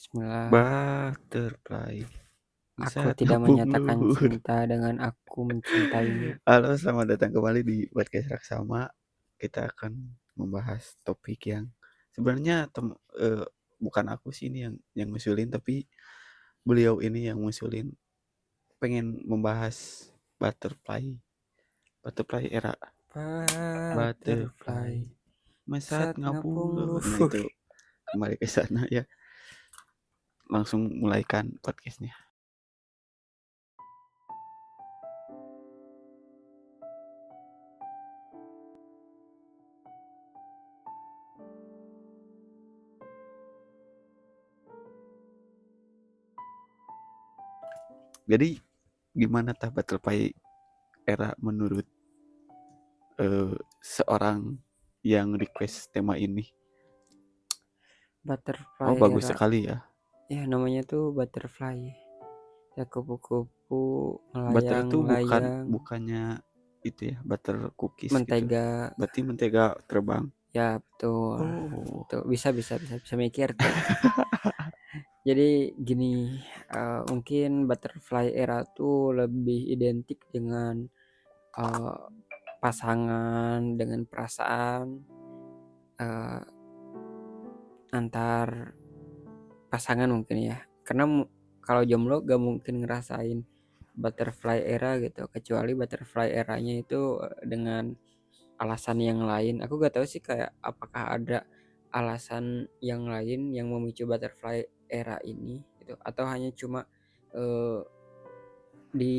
Bismillah. Butterfly Aku saat tidak ngapung menyatakan luhur. cinta dengan aku mencintaimu. Halo, selamat datang kembali di podcast Raksama. Kita akan membahas topik yang sebenarnya bukan aku sih ini yang ngusulin, tapi beliau ini yang ngusulin. Pengen membahas butterfly, butterfly era, butterfly Butterfly saat saat ngapung ngapung luhur. Nah luhur. itu kembali ke sana ya. Langsung mulaikan podcastnya. Jadi gimana tah butterfly era menurut seorang yang request tema ini? Oh, Butterfly bagus era. sekali ya. Ya namanya tuh butterfly. Ya kupu-kupu Butter tuh melayang-layang. bukannya itu ya, butter cookies gitu. Mentega. Berarti mentega terbang. Ya betul. Oh, Tuh bisa mikir tuh. Jadi gini, mungkin butterfly era tuh lebih identik dengan uh, pasangan, dengan perasaan uh, antar pasangan mungkin ya. Karena kalau jomblo gak mungkin ngerasain butterfly era gitu, kecuali butterfly eranya itu dengan alasan yang lain. Aku gak tahu sih kayak apakah ada alasan yang lain yang memicu butterfly era ini gitu, atau hanya cuma uh, di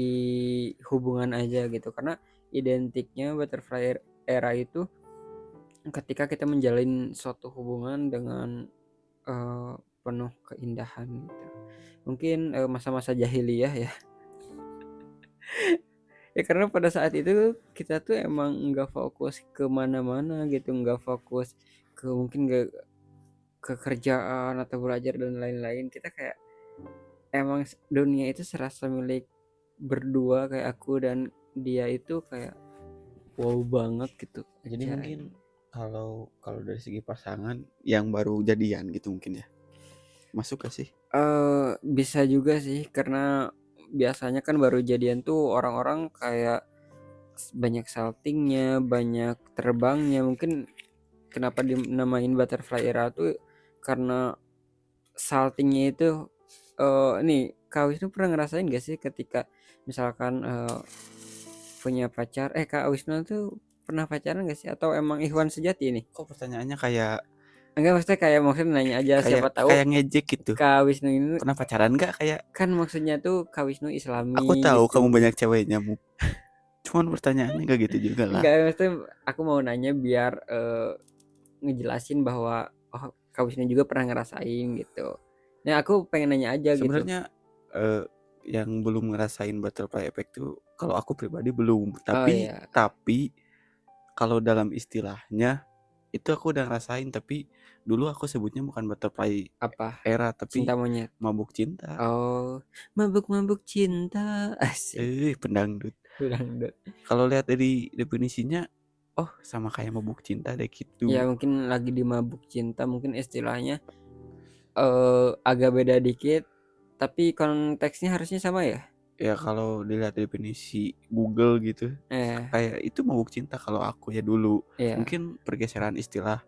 hubungan aja gitu. Karena identiknya butterfly era itu ketika kita menjalin suatu hubungan dengan uh, penuh keindahan gitu. Mungkin masa-masa jahiliyah ya. Ya karena pada saat itu kita tuh emang nggak fokus ke mana-mana gitu, nggak fokus ke mungkin nggak ke kerjaan atau belajar dan lain-lain. Kita kayak emang dunia itu serasa milik berdua, kayak aku dan dia itu kayak wow banget gitu jadi aja. mungkin kalau kalau dari segi pasangan yang baru jadian gitu mungkin ya. Masuk gak sih? Bisa juga sih karena biasanya kan baru jadian tuh orang-orang kayak banyak saltingnya, banyak terbangnya. Mungkin kenapa dinamain butterfly era tuh karena saltingnya itu nih Kak Wisnu pernah ngerasain gak sih ketika misalkan punya pacar Kak Wisnu tuh pernah pacaran gak sih atau emang Ikhwan sejati nih? Kok pertanyaannya kayak Enggak, maksudnya nanya aja, kayak siapa tahu kayak ngejek gitu. Kak Wisnu ini Pernah pacaran gak? Kayak kan maksudnya tuh Kak Wisnu aku Islami tahu kamu gitu. banyak ceweknya, cuman pertanyaannya gak gitu juga lah. Enggak, maksudnya aku mau nanya biar ngejelasin bahwa oh Kak Wisnu juga pernah ngerasain gitu. Nah aku pengen nanya aja gitu. Sebenarnya eh, yang belum ngerasain butterfly effect tuh kalau aku pribadi belum. Oh Tapi ya, kalau dalam istilahnya itu aku udah ngerasain. Tapi dulu aku sebutnya bukan butterfly apa? era, Cinta tapi monyet. mabuk cinta. Oh, mabuk-mabuk cinta. Asik. Pendangdut. Dangdut. Kalau lihat dari definisinya, oh sama kayak mabuk cinta deh Ya gitu. mungkin lagi di mabuk cinta, mungkin istilahnya agak beda dikit, tapi konteksnya harusnya sama ya. Ya kalau dilihat definisi Google gitu, Eh, kayak itu mabuk cinta kalau aku ya dulu. ya, Mungkin pergeseran istilah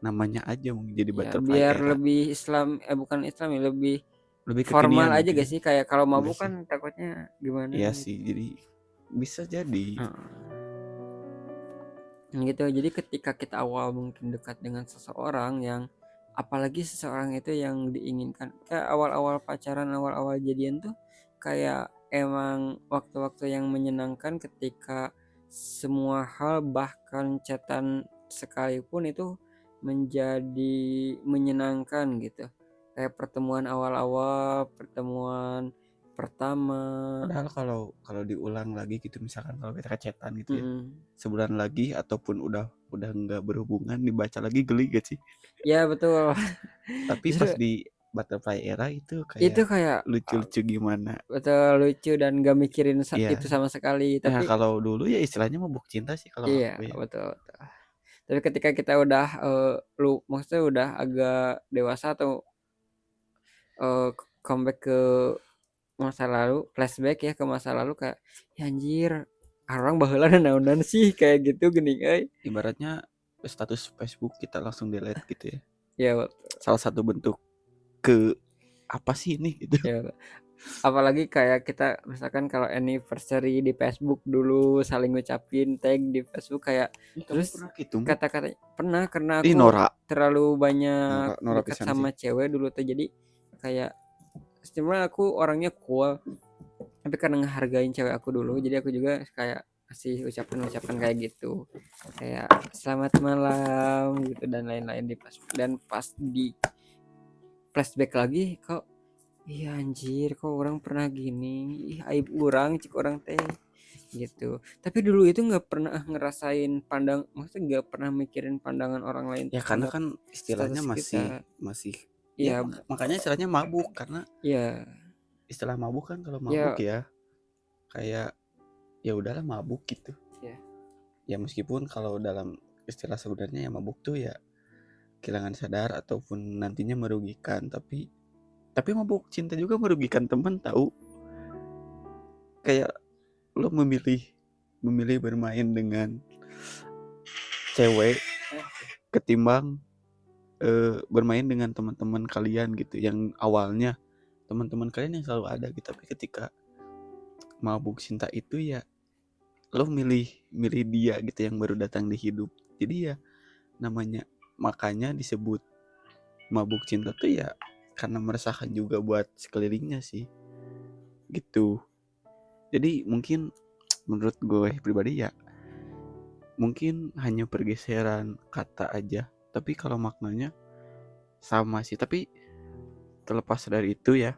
namanya aja mungkin jadi ya butterfly biar era. lebih Islam, bukan Islam ya, lebih Lebih formal kekinian aja gitu gak ya. sih? Kayak kalau Enggak mabuk sih. kan takutnya gimana Iya gitu. sih, jadi bisa jadi. Heeh. Gitu. Jadi ketika kita awal mungkin dekat dengan seseorang yang apalagi seseorang itu yang diinginkan, kayak awal-awal pacaran, awal-awal jadian tuh kayak emang waktu-waktu yang menyenangkan ketika semua hal bahkan chatan sekalipun itu menjadi menyenangkan gitu. Kayak pertemuan awal-awal, pertemuan pertama. Padahal kalau kalau diulang lagi gitu, misalkan kalau kita chatan gitu ya, Mm-mm. sebulan lagi ataupun udah nggak berhubungan, dibaca lagi geli gak sih? Ya betul. Tapi pas Justru di butterfly era itu itu kayak kayak lucu-lucu gimana. betul lucu dan gak mikirin Iya. itu sama sekali. Nah Tapi kalau dulu ya istilahnya mabuk cinta sih kalau iya aku ya. betul, betul. Tapi ketika kita udah maksudnya udah agak dewasa atau comeback ke masa lalu, flashback ya ke masa lalu kayak, ya anjir, orang baheula naonan sih kayak gitu geuning euy. Ibaratnya status Facebook kita langsung delete gitu ya. Ya Salah satu bentuk ke apa sih ini gitu. ya apalagi kayak kita misalkan kalau anniversary di Facebook dulu saling ngucapin tag di Facebook kayak Kamu terus pernah gitu mu? kata-kata pernah karena Ih aku Nora, terlalu banyak Nora dekat pisan sih. sama cewek dulu tuh jadi kayak sebenarnya aku orangnya cool tapi karena ngehargain cewek aku dulu jadi aku juga kayak kasih ucapan-ucapan kayak gitu kayak selamat malam gitu dan lain-lain di Facebook dan pas di flashback lagi kok iya anjir kok orang pernah gini ih aib orang cik orang teh gitu tapi dulu itu nggak pernah ngerasain maksudnya nggak pernah mikirin pandangan orang lain Ya karena terhadap kan istilahnya status masih kita masih ya iya makanya istilahnya mabuk karena iya istilah mabuk kan kalau mabuk ya ya kayak ya udahlah mabuk gitu. ya Ya meskipun kalau dalam istilah sebenarnya ya mabuk tuh ya kehilangan sadar ataupun nantinya merugikan tapi mabuk cinta juga merugikan teman tahu kayak lo memilih bermain dengan cewek ketimbang bermain dengan teman-teman kalian gitu yang awalnya teman-teman kalian yang selalu ada gitu tapi ketika mabuk cinta itu ya lo milih dia gitu yang baru datang di hidup jadi ya namanya makanya disebut mabuk cinta tuh ya karena meresahkan juga buat sekelilingnya sih gitu jadi mungkin menurut gue pribadi ya mungkin hanya pergeseran kata aja tapi kalau maknanya sama sih tapi terlepas dari itu ya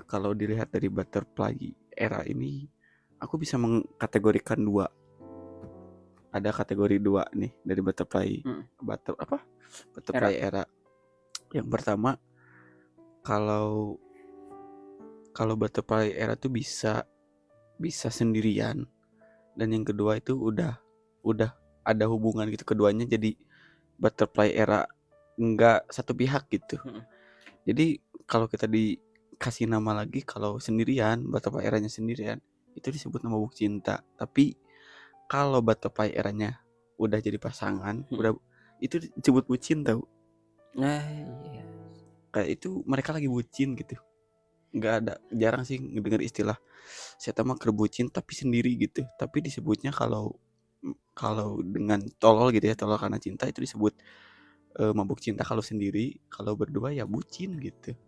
kalau dilihat dari butterfly era ini aku bisa mengkategorikan ada kategori dua nih dari butterfly butterfly era yang pertama kalau butterfly era tuh bisa sendirian dan yang kedua itu udah ada hubungan gitu keduanya jadi butterfly era enggak satu pihak gitu. Jadi kalau kita dikasih nama lagi kalau sendirian butterfly eranya sendirian itu disebut nama buk cinta tapi kalau butterfly eranya udah jadi pasangan udah itu disebut bucin tau nah iya kayak itu mereka lagi bucin gitu nggak ada jarang sih ngedenger istilah saya mah kerbucin tapi sendiri gitu tapi disebutnya kalau dengan tolol gitu ya tolol karena cinta itu disebut mabuk cinta kalau sendiri kalau berdua ya bucin gitu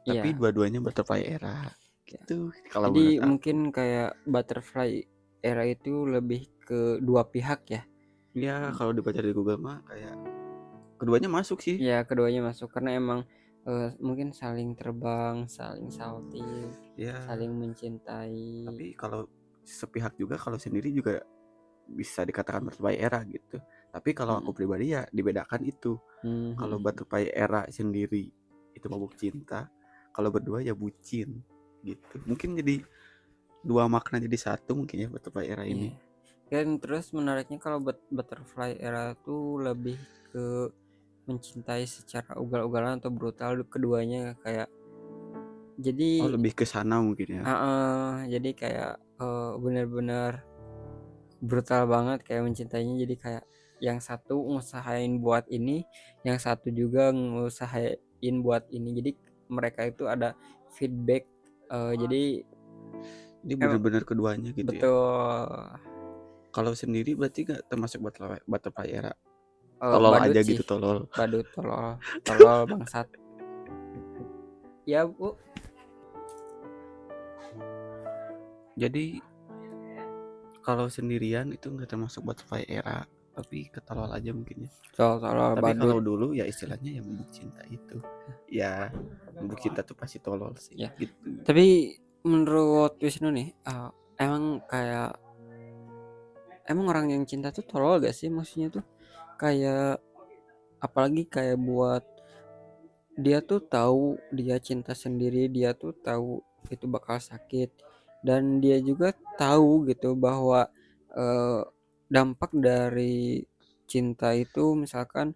tapi iya dua-duanya butterfly era gitu kalau menurut jadi aku mungkin kayak butterfly era itu lebih ke dua pihak ya ya kalau dibaca di Google mah kayak keduanya masuk sih ya keduanya masuk karena emang mungkin saling terbang saling salting ya saling mencintai tapi kalau sepihak juga kalau sendiri juga bisa dikatakan butterfly era gitu tapi kalau aku pribadi ya dibedakan itu kalau butterfly era sendiri itu mabuk cinta kalau berdua ya bucin gitu mungkin jadi dua makna jadi satu mungkin ya butterfly era ini dan terus menariknya kalau butterfly era tuh lebih ke mencintai secara ugal-ugalan atau brutal keduanya kayak oh jadi lebih ke sana mungkin ya jadi kayak benar-benar brutal banget kayak mencintainya jadi kayak yang satu ngusahain buat ini yang satu juga ngusahain buat ini jadi mereka itu ada feedback jadi ini benar-benar keduanya gitu ya betul kalau sendiri berarti gak termasuk butterfly era tolol badut aja sih gitu tolol badut tolol bangsat ya bu jadi kalau sendirian itu nggak termasuk butterfly era tapi ketolol aja mungkin ya tolol tapi badut kalau dulu ya istilahnya ya mabuk cinta itu ya mabuk cinta tuh pasti tolol sih ya gitu tapi menurut Wisnu nih emang orang yang cinta tuh tolol gak sih maksudnya tuh kayak apalagi kayak buat dia tuh tahu dia cinta sendiri dia tuh tahu itu bakal sakit dan dia juga tahu gitu bahwa dampak dari cinta itu misalkan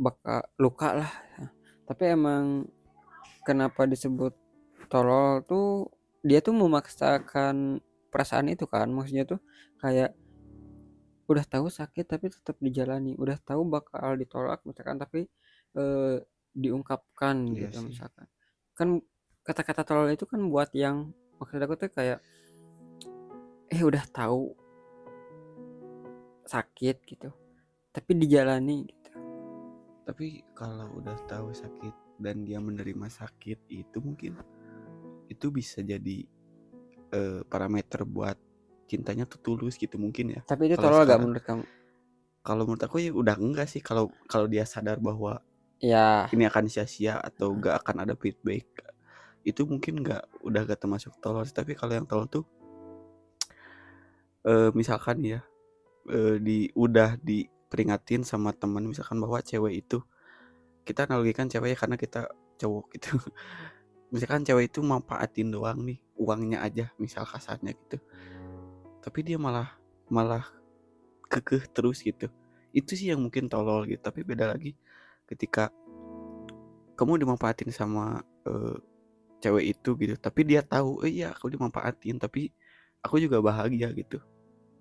bakal luka lah tapi emang kenapa disebut tolol tuh, dia tuh memaksakan perasaan itu kan, maksudnya tuh kayak udah tahu sakit tapi tetap dijalani, udah tahu bakal ditolak misalkan tapi diungkapkan Iya gitu sih. misalkan. Kan kata-kata tolol itu kan buat yang maksud aku tuh kayak udah tahu sakit gitu, tapi dijalani gitu. Tapi kalau udah tahu sakit dan dia menerima sakit itu mungkin itu bisa jadi parameter buat cintanya tuh tulus gitu mungkin ya. Tapi itu Kalau tolol gak sekarang, menurut kamu? kalau menurut aku ya udah enggak sih, kalau kalau dia sadar bahwa Ya, ini akan sia-sia atau gak akan ada feedback, itu mungkin nggak, udah gak termasuk tolol. Tapi kalau yang tolol tuh misalkan ya udah diperingatin sama teman misalkan bahwa cewek itu, kita analogikan cewek ya karena kita cowok gitu. Misalkan cewek itu manfaatin doang nih, uangnya aja misal kasarnya gitu. Tapi dia malah malah kekeh terus gitu. Itu sih yang mungkin tolol gitu. Tapi beda lagi ketika kamu dimanfaatin sama cewek itu gitu. Tapi dia tahu, iya aku dimanfaatin, tapi aku juga bahagia gitu.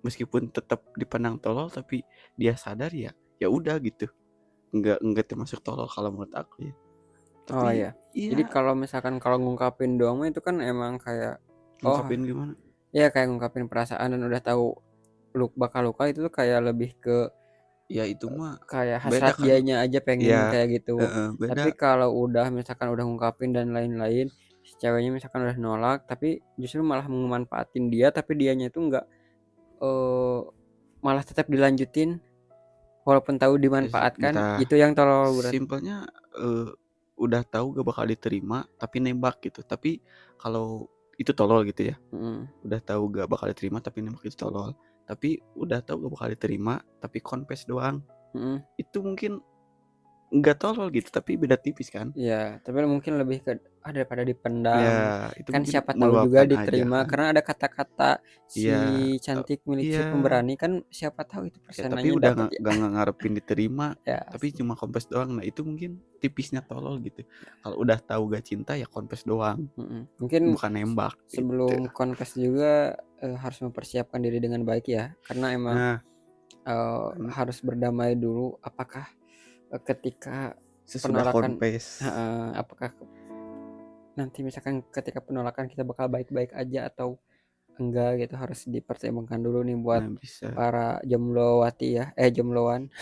Meskipun tetap dipandang tolol, tapi dia sadar ya, ya udah gitu. Enggak termasuk tolol kalau menurut aku ya. oh Tapi ya. Jadi iya, kalau misalkan kalau ngungkapin doang mah itu kan emang kayak oh ngungkapin gimana? ya kayak ngungkapin perasaan dan udah tahu bakal luka itu tuh kayak lebih ke Ya itu mah kayak beda hasrat kan. dianya aja pengen Ya, kayak gitu. beda. Tapi kalau udah misalkan udah ngungkapin dan lain-lain, si ceweknya misalkan udah nolak, tapi justru malah memanfaatin dia, tapi dianya itu nggak eh malah tetap dilanjutin walaupun tahu dimanfaatkan, Entah itu yang tolol berarti. simpelnya udah tahu gak bakal diterima tapi nembak gitu. Tapi kalau itu tolol gitu ya. Mm, Udah tahu gak bakal diterima tapi nembak itu tolol. Tapi udah tahu gak bakal diterima tapi confess doang. mm. Itu mungkin nggak tolol gitu tapi beda tipis kan. Ya, tapi mungkin lebih ke daripada dipendam. Ya itu Kan mungkin siapa tahu juga meluapkan aja diterima kan. karena ada kata-kata si Iya, cantik milik si iya. pemberani kan siapa tahu itu Ya tapi persenannya udah dapat ya. nggak ngarepin diterima, Ya, tapi cuma confess doang. Nah itu mungkin tipisnya tolol gitu. Kalau udah tahu gak cinta ya confess doang, Mungkin bukan nembak gitu. sebelum confess juga harus mempersiapkan diri dengan baik ya, karena emang Nah, harus berdamai dulu. Apakah ketika sesudah penolakan, confess apakah nanti misalkan ketika penolakan kita bakal baik-baik aja atau enggak gitu, harus dipertimbangkan dulu nih buat nah bisa. para jomblowati ya, jombloan.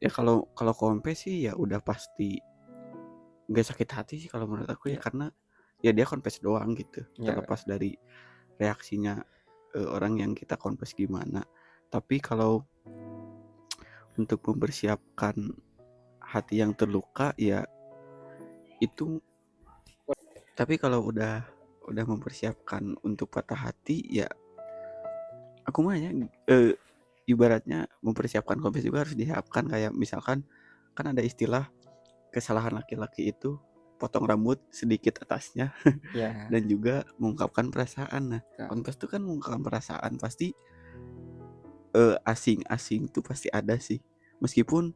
Ya kalau kalau confess sih ya udah pasti nggak sakit hati sih kalau menurut aku ya, Ya, karena ya dia confess doang gitu. ya, Terlepas dari reaksinya orang yang kita confess gimana. Tapi kalau untuk mempersiapkan hati yang terluka ya itu. Tapi kalau udah mempersiapkan untuk patah hati ya aku mah ya ibaratnya mempersiapkan confess juga harus disiapkan. Kayak misalkan kan ada istilah kesalahan laki-laki itu potong rambut sedikit atasnya ya, dan juga mengungkapkan perasaan. Nah, ya, confess itu kan mengungkapkan perasaan, pasti asing-asing tuh pasti ada sih. Meskipun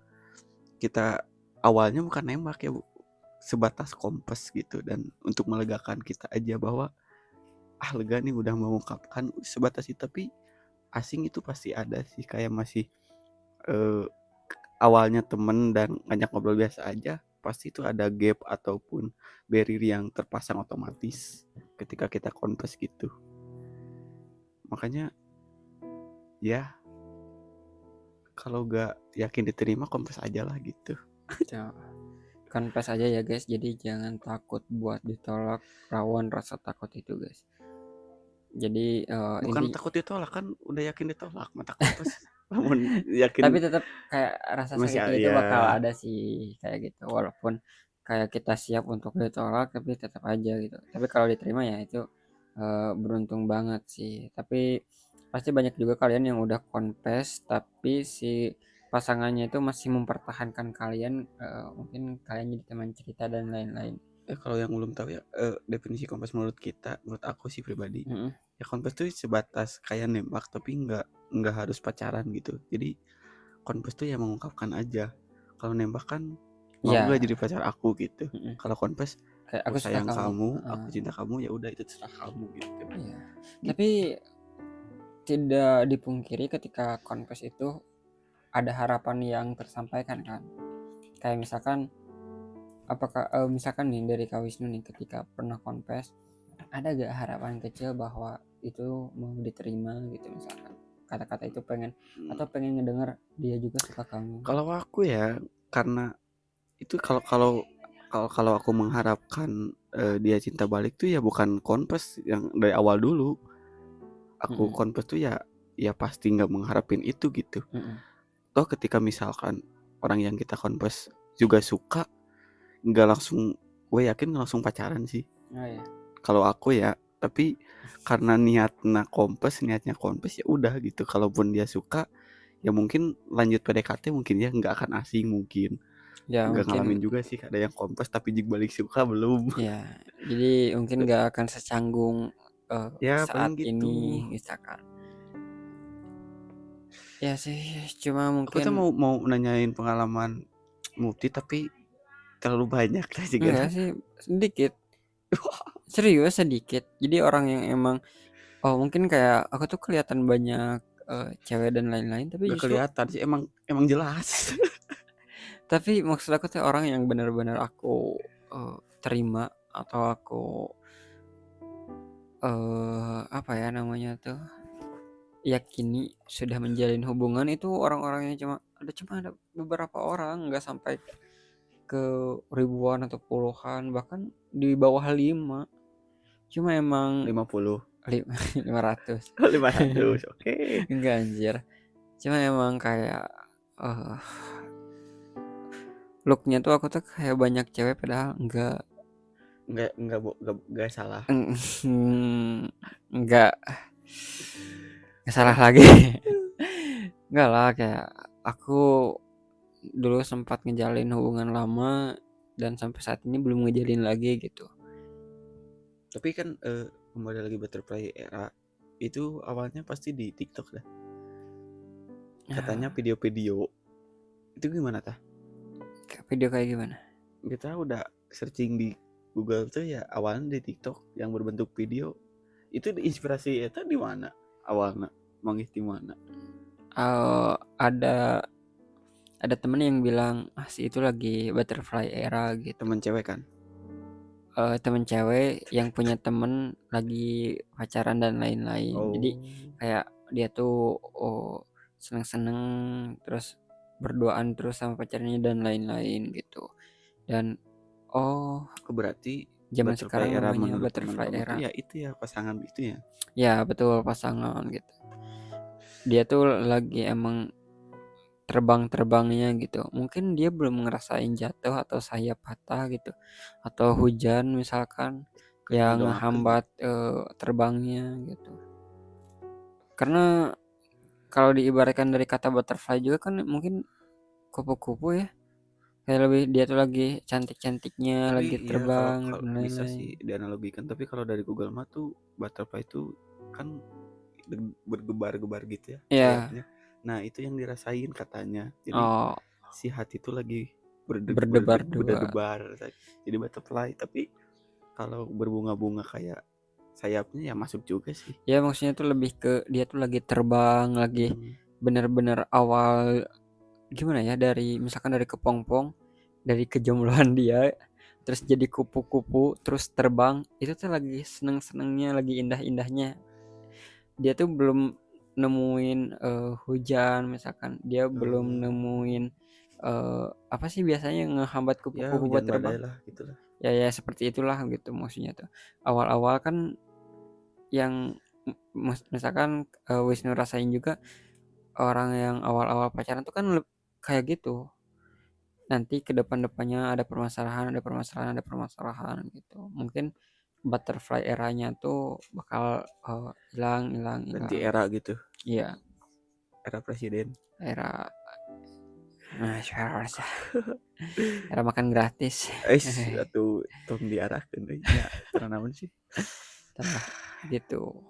kita awalnya bukan nembak ya Bu, sebatas kompes gitu dan untuk melegakan kita aja bahwa lega nih udah mengungkapkan sebatas itu. Tapi asing itu pasti ada sih, kayak masih eh, awalnya temen dan ngajak ngobrol biasa aja, pasti itu ada gap ataupun barrier yang terpasang otomatis ketika kita confess gitu. Makanya ya kalau gak yakin diterima confess aja lah gitu. ya. Confess aja ya guys, jadi jangan takut buat ditolak, rawan rasa takut itu guys. Jadi Bukan inti takut ditolak, kan udah yakin ditolak mata confess. Namun yakin tapi tetap kayak rasa masih sakitnya itu ya. bakal ada sih kayak gitu, walaupun kayak kita siap untuk ditolak tapi tetap aja gitu. Tapi kalau diterima ya itu beruntung banget sih. Tapi pasti banyak juga kalian yang udah confess tapi si pasangannya itu masih mempertahankan kalian, mungkin kalian jadi teman cerita dan lain-lain. Kalau yang belum tahu ya, definisi confess menurut kita, menurut aku sih pribadi, Mm-mm. ya confess tuh sebatas kayak nembak tapi nggak harus pacaran gitu. Jadi confess tuh ya mengungkapkan aja. Kalau nembak kan mau Ya, nggak jadi pacar aku gitu. mm-mm. Kalau confess kayak aku aku suka sayang kamu. kamu, aku cinta kamu, ya udah itu terserah kamu gitu. Iya. Gitu. Tapi tidak dipungkiri ketika confess itu ada harapan yang tersampaikan kan. Kayak misalkan apakah misalkan nih dari Kak Wisnu nih ketika pernah confess, ada gak harapan kecil bahwa itu mau diterima gitu, misalkan kata-kata itu pengen atau pengen ngedenger dia juga suka kamu. Kalau aku ya, karena itu kalau aku mengharapkan dia cinta balik tuh ya bukan confess yang dari awal dulu. Aku confess tuh ya pasti nggak mengharapin itu gitu. Toh ketika misalkan orang yang kita confess juga suka, nggak langsung, gue yakin nggak langsung pacaran sih. Oh iya. Kalau aku ya, tapi karena niatnya confess ya udah gitu. Kalaupun dia suka, ya mungkin lanjut PDKT, mungkin ya nggak akan asing mungkin. Ya Nggak mungkin ngalamin juga sih, ada yang confess tapi jik balik suka belum. ya. Jadi mungkin gak akan secanggung Ya saat paling gitu. ini misalkan. Ya sih, cuma Aku tuh mungkin mau nanyain pengalaman Mufti tapi terlalu banyak lah sih enggak kan. sih, sedikit. Serius sedikit. Jadi orang yang emang mungkin kayak aku tuh kelihatan banyak cewek dan lain-lain, tapi Gak justru kelihatan sih, emang jelas. tapi maksud aku tuh orang yang benar-benar aku terima atau aku apa ya namanya tuh, yakini sudah menjalin hubungan itu orang-orang yang cuma ada beberapa orang, nggak sampai ke ribuan atau puluhan, bahkan di bawah 5. Cuma emang 50. 500. 500, oke. Enggak anjir. Cuma emang kayak eh looknya tuh aku tuh kayak banyak cewek padahal enggak. Enggak salah. Enggak salah lagi. Enggak lah, kayak aku dulu sempat ngejalin hubungan lama dan sampai saat ini belum ngejalin lagi gitu. Tapi kan kembali lagi Butterfly Era itu awalnya pasti di TikTok dah. Katanya video-video itu gimana tah? Video kayak gimana? Kita udah searching di Google tuh ya awalnya di TikTok yang berbentuk video. Itu inspirasi itu di mana awalnya? Mangis di mana? Ada temen yang bilang si itu lagi Butterfly Era gitu. Temen cewek kan? Temen cewek yang punya temen lagi pacaran dan lain-lain. Jadi kayak dia tuh seneng-seneng terus berduaan terus sama pacarnya dan lain-lain gitu. Dan berarti zaman Butterfly sekarang Era namanya menurut teman Butterfly kamu tuh Era. ya itu ya pasangan itu ya? Ya betul, pasangan gitu. Dia tuh lagi emang terbang-terbangnya gitu. Mungkin dia belum ngerasain jatuh atau sayap patah gitu, atau hujan misalkan Kan yang ngedoakeun. ngehambat terbangnya gitu. Karena kalau diibaratkan dari kata butterfly juga kan mungkin kupu-kupu ya. Kayak lebih dia tuh lagi cantik-cantiknya, Tapi lagi iya kalau terbang dan bisa sih lain-lain. dianalogikan, tapi kalau dari Google Map tuh butterfly itu kan bergebar-gebar gitu ya Ya, sayapnya. Nah itu yang dirasain katanya. Jadi oh, si hati tuh lagi berdebar-debar. berdebar. Jadi butterfly. Tapi kalau berbunga-bunga kayak sayapnya ya masuk juga sih. Ya maksudnya tuh lebih ke dia tuh lagi terbang, lagi bener-bener awal gimana ya, dari misalkan dari kepompong, dari kejombloan dia terus jadi kupu-kupu terus terbang, itu tuh lagi seneng-senengnya, lagi indah-indahnya. Dia tuh belum nemuin hujan misalkan, dia belum nemuin apa sih biasanya yang ngehambat Ya kupu-kupu buat hujan badai terbang. lah gitulah. Ya seperti itulah gitu maksudnya tuh. Awal-awal kan yang misalkan Wisnu rasain juga, orang yang awal-awal pacaran tuh kan kayak gitu. Nanti ke depan-depannya ada permasalahan gitu. Mungkin butterfly eranya tuh bakal hilang. Ganti era gitu. Iya, Era presiden. era era makan gratis. Satu tong diarahkan ya karena namun sih Itulah gitu.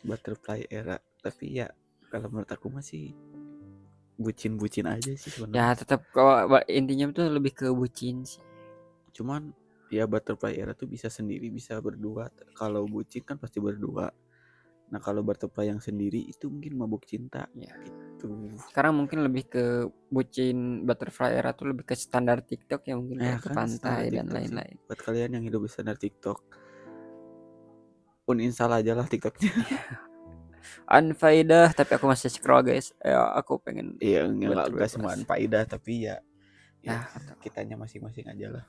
butterfly era. Tapi ya kalau menurut aku masih bucin-bucin aja sih Ya sebenarnya. tetap kalau intinya tuh lebih ke bucin sih. Cuman ya butterfly era tuh bisa sendiri bisa berdua. Kalau bucin kan pasti berdua. Nah kalau butterfly yang sendiri itu mungkin mabuk cinta Ya. gitu. Sekarang mungkin lebih ke bucin butterfly era tuh lebih ke standar TikTok ya, mungkin Ya kayak ke kan standar pantai dan TikTok sih. lain-lain. Buat kalian yang hidup di standar TikTok, uninstall aja lah TikToknya. Unfaedah, tapi aku masih scroll guys. Ya, aku pengen Iya nggak semua berbebas. faedah tapi ya Ya, atau kitanya masing-masing aja lah.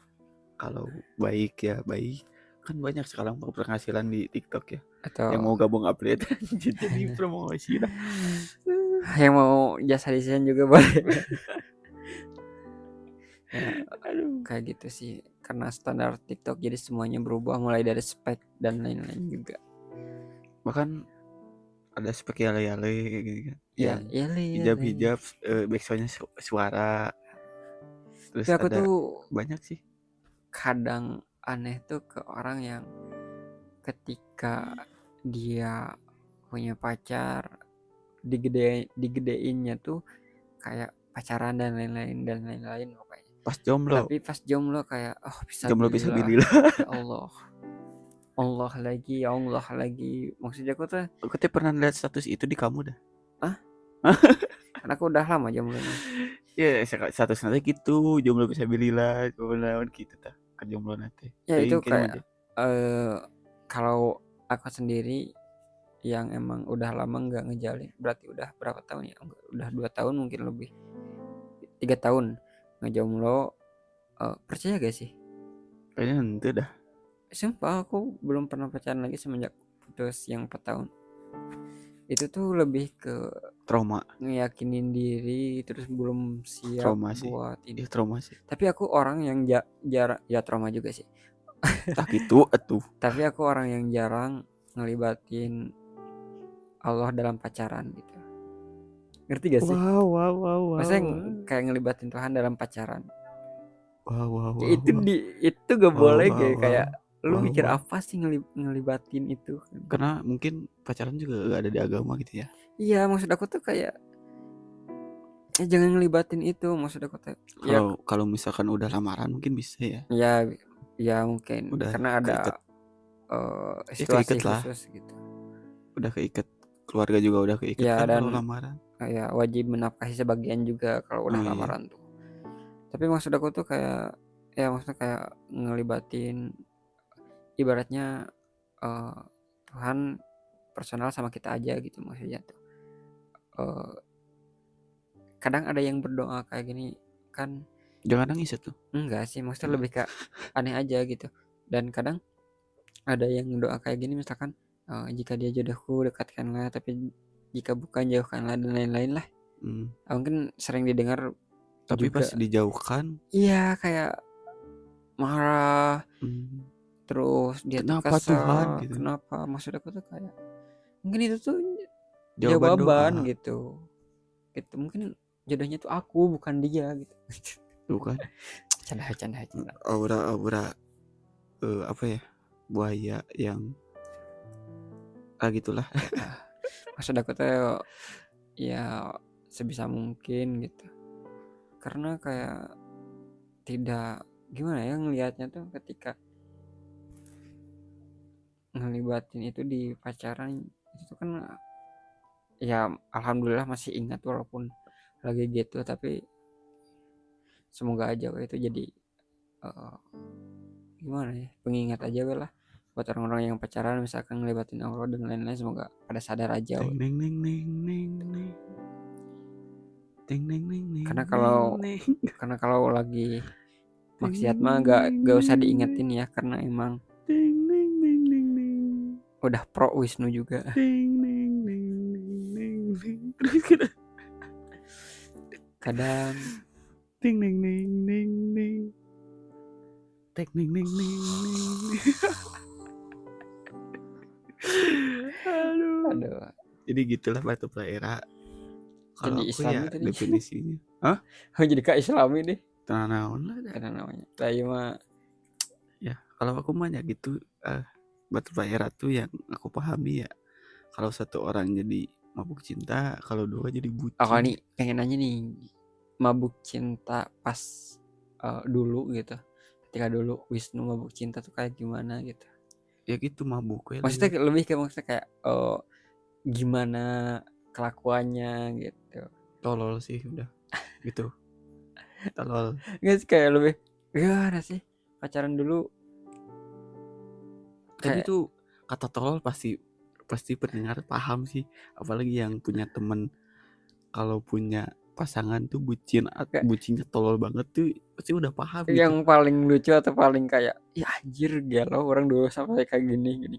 Kalau baik ya baik, kan banyak sekarang penghasilan di TikTok ya. Yang atau mau gabung update jadi promosi dah. yang mau jasa desain juga boleh. Ya, Aduh. kayak gitu sih. Karena standar TikTok jadi semuanya berubah mulai dari spek dan lain-lain juga. Bahkan ada spek yale-yale kayak gini kan. Ya, Yang ya, hijab-hijab backsoundnya suara. Terus tapi aku ada tuh banyak sih. kadang aneh tuh ke orang yang ketika dia punya pacar digedeinnya tuh kayak pacaran dan lain-lain pokoknya. Pas jomblo. Tapi pas jomblo kayak oh Jomblo bisa fisabilillah, bililah. ya Allah, Allah lagi, ya Allah lagi. Maksudnya aku tuh Aku tuh pernah lihat status itu di kamu dah. ah karena aku udah lama jomblonya. Ya status nanti gitu, jomblo bisa bililah, jomblo naon gitu tah. Ke jomblo nanti. Ya itu Teuing kirim kayak aja. kalau aku sendiri yang emang udah lama nggak ngejalin, berarti udah berapa tahun ya? Udah 2 tahun mungkin lebih, 3 tahun ngejomblo. Percaya gak sih? Kayaknya ente dah Sumpah aku belum pernah pacaran lagi semenjak putus yang 4 tahun. Itu tuh lebih ke trauma, ngeyakinin diri, terus belum siap trauma sih. buat ini. Iya trauma sih. Tapi aku orang yang jarang, ya trauma juga sih. Tah gitu atuh. Tapi aku orang yang jarang ngelibatin Allah dalam pacaran gitu. Ngerti gak sih? Wow wow wow wow. Maksudnya kayak ngelibatin Tuhan dalam pacaran. Wow wow Ya wow itu wow. itu gak Wow boleh wow wow. kayak lu Wow mikir wow. apa sih ngelibatin itu? Karena mungkin pacaran juga gak ada di agama gitu ya. Iya, maksud aku tuh kayak jangan ngelibatin itu, maksud aku tuh. Ya, Kalau misalkan udah lamaran mungkin bisa ya. ya, ya mungkin Udah karena ada keikat. Ya situasi keikat lah. khusus gitu. Udah keikat. Keluarga juga udah keikat Ya kan kalau dan lamaran. kayak wajib menafkahi sebagian juga kalau udah Oh iya. lamaran tuh. Tapi maksud aku tuh kayak ya maksudnya kayak ngelibatin ibaratnya eh, Tuhan personal sama kita aja gitu maksudnya tuh. Eh, Kadang ada yang berdoa kayak gini kan, Jangan nangis tuh. enggak sih maksudnya lebih kayak aneh aja gitu. Dan kadang ada yang doa kayak gini misalkan jika dia jodohku dekatkanlah, tapi jika bukan jauhkanlah dan lain-lain lah. Mungkin sering didengar Tapi pas juga. dijauhkan, Iya kayak marah, terus dia tuh kenapa Tuhan kesel, gitu? kenapa, maksud aku tuh kayak mungkin itu tuh Jawaban jawaban doa, gitu gitu mungkin jodohnya tuh aku bukan dia gitu. tuh kan? Canda. Aura-aura apa ya? Buaya yang gitulah. Maksud aku tuh ya sebisa mungkin gitu, karena kayak tidak gimana ya ngelihatnya tuh ketika ngelibatin itu di pacaran itu kan ya alhamdulillah masih ingat walaupun lagi gitu, tapi semoga aja itu jadi eh, gimana ya pengingat aja lah buat orang-orang yang pacaran misalkan ngelibatin Allah dan lain-lain, semoga pada sadar aja. Neng neng neng neng neng neng. Neng neng neng neng karena neng kalau neng. karena kalau lagi Neng maksiat neng mah neng gak usah neng diingetin ya, karena emang neng neng neng neng neng. udah pro Wisnu juga. Neng neng neng neng neng. Terus kita Kadang neng neng neng neng neng. Tek neng neng neng neng. aduh Jadi gitulah butterfly era. Kalau jadi aku Islami ya tadi. definisinya. Hah? Jadi kak Islami deh Tenang naon lah. karena namanya saya mah. Ya kalau aku mah ya gitu. Butterfly era tuh yang aku pahami ya. Kalau satu orang jadi mabuk cinta, kalau dua jadi Aku bucin. nih pengen nanya nih, mabuk cinta pas dulu gitu ketika dulu Wisnu mabuk cinta tuh kayak gimana gitu. Ya gitu mabuk we Maksudnya liur. lebih ke maksudnya kayak gimana kelakuannya gitu. Tolol sih udah gitu. Tolol. Nggak sih kayak lebih gimana sih pacaran dulu Tadi kayak tuh kata tolol pasti pasti pendengar paham sih, apalagi yang punya temen kalau punya pasangan tuh kayak bucinnya tolol banget tuh pasti udah paham gitu. yang paling lucu atau paling kayak ya anjir galau orang dulu sampai kayak gini gini.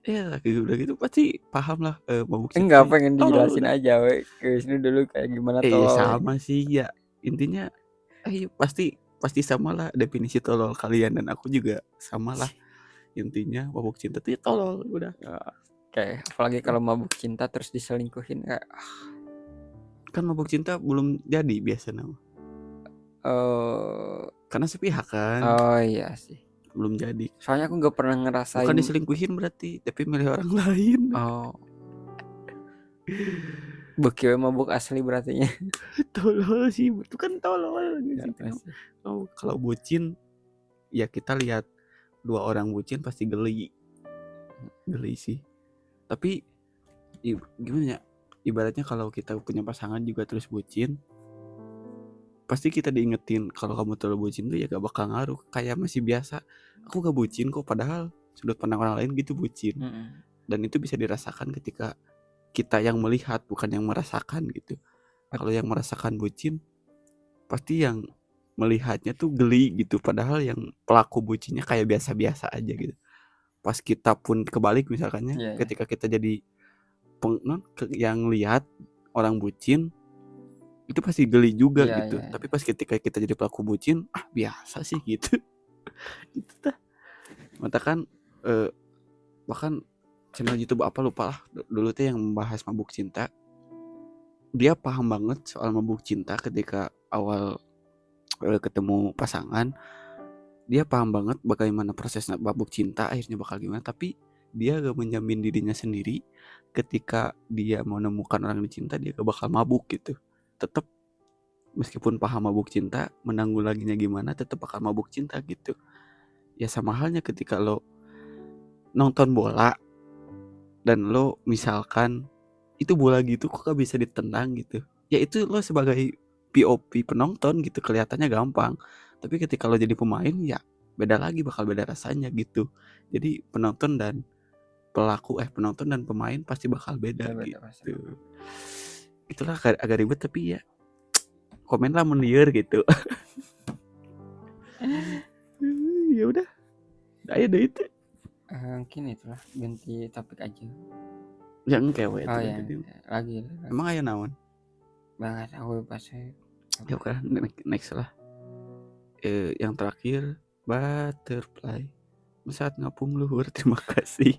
Ya kayak udah gitu pasti paham lah, mabuk cinta Enggak tuh pengen tolol dijelasin udah. aja we ke Wisnu dulu kayak gimana Ya tololnya. sama sih ya, intinya pasti pasti samalah definisi tolol kalian dan aku juga samalah, intinya mabuk cinta tuh ya tolol udah. Kayak apalagi kalau mabuk cinta terus diselingkuhin kayak Kan mabuk cinta belum jadi biasanya mah, eh karena sepihak kan, oh iya sih. belum jadi. Soalnya aku nggak pernah Bukan ngerasain. diselingkuhin berarti, tapi milih orang lain. Oh, beki we mabuk asli berartinya. Tolol sih, itu kan tolol gitu Ya, sih. pasti. Kalau bucin, ya kita lihat 2 orang bucin pasti geli sih. Tapi gimana ya? Ibaratnya kalau kita punya pasangan juga terus bucin, pasti kita diingetin kalau kamu terlalu bucin tuh ya gak bakal ngaruh. Kayak masih biasa. Aku gak bucin kok, padahal sudut pandang orang lain gitu bucin. Dan itu bisa dirasakan ketika kita yang melihat bukan yang merasakan gitu. Kalau yang merasakan bucin, pasti yang melihatnya tuh geli gitu, padahal yang pelaku bucinnya kayak biasa-biasa aja gitu. Pas kita pun kebalik misalkannya, Iya, iya. ketika kita jadi yang lihat orang bucin itu pasti geli juga Iya, gitu. iya, Tapi iya. pas ketika kita jadi pelaku bucin, biasa sih gitu. Gitu tah. Matakan bahkan channel YouTube apa lupa lah dulu tuh yang membahas mabuk cinta. Dia paham banget soal mabuk cinta ketika awal ketemu pasangan. Dia paham banget bagaimana proses mabuk cinta akhirnya bakal gimana, tapi dia gak menjamin dirinya sendiri ketika dia mau menemukan orang yang dicinta dia gak bakal mabuk gitu. Tetap meskipun paham mabuk cinta, menanggulanginya gimana tetap bakal mabuk cinta gitu. Ya sama halnya ketika lo nonton bola dan lo misalkan itu bola gitu kok gak bisa ditendang gitu. Ya itu lo sebagai POV penonton gitu kelihatannya gampang. Tapi ketika lo jadi pemain ya beda lagi, bakal beda rasanya gitu. Jadi penonton dan pemain pasti bakal beda Beda pasti. gitu. Itulah agak ribet tapi ya komen lah menliur gitu. Ya udah. Ayo deh itu. Mungkin itulah ganti topik aja. Yang kewe itu Oh kan ya, tadi. lagi. Emang ayo naon? Banget aku pas Ya udah next lah. Yang terakhir butterfly. Saat ngapung luhur, terima kasih.